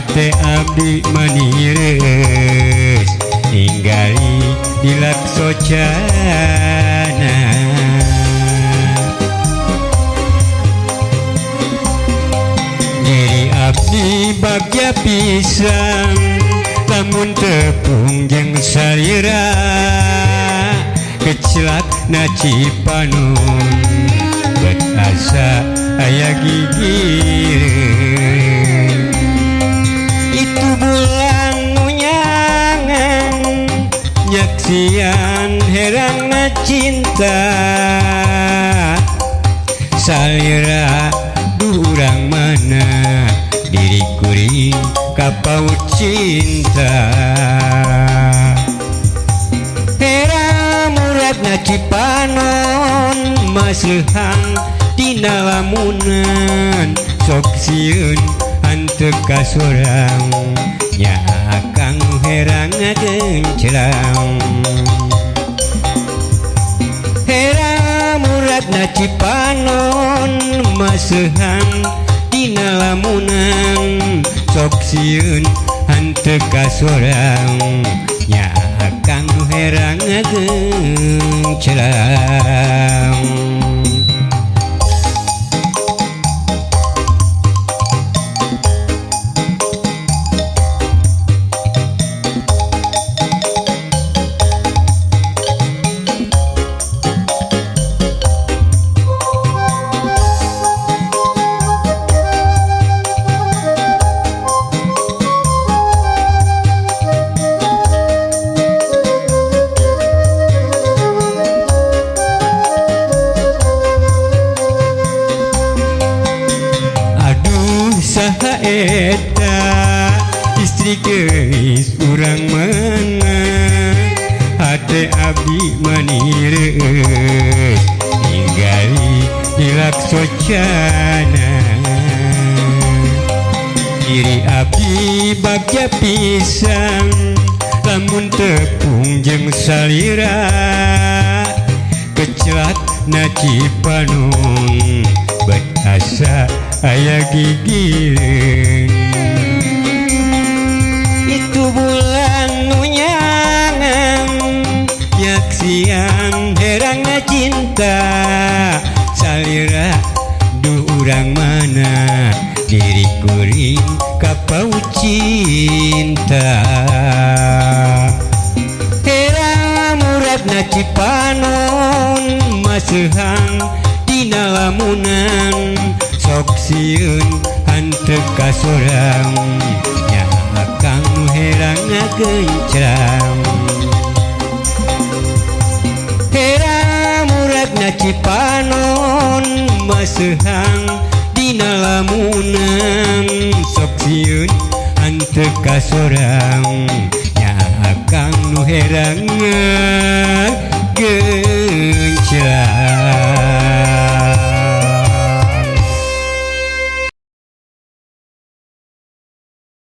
hate abdi manireus ninggali di laksocana diri abdi bagja pisan lamun tepung jeung salira kecilak na Cipanon bet asa aya gigireun itu bulan nu nyangan nyaksian herangna cinta salira durang mana diri kuring kapaut cinta hera muradna Cipanon maseuhan dina lamunan sok sieun hanteu ka sorang nya akang herang gencerang hera muradna Cipanon maseuhan dina lamunan sok sieun hanteu ka sorang nya akang herang gencerang eta istri geus urang mana hate abdi manireus ninggali di laksocana diri abdi bagja pisan lamun tepung jeung salira kecelat na Cipanon bet asa aya gigireun itu bulan nu nyangan nyaksian herangna cinta salira duh urang mana diri kuring kapaut cinta hera muradna Cipanon maseuhan dina lamunan sok sieun hanteu ka sorang nya akang nu herang gencerang hera muradna Cipanon maseuhan dina lamunan sok sieun hanteu ka sorang nya akang nu herang gencerang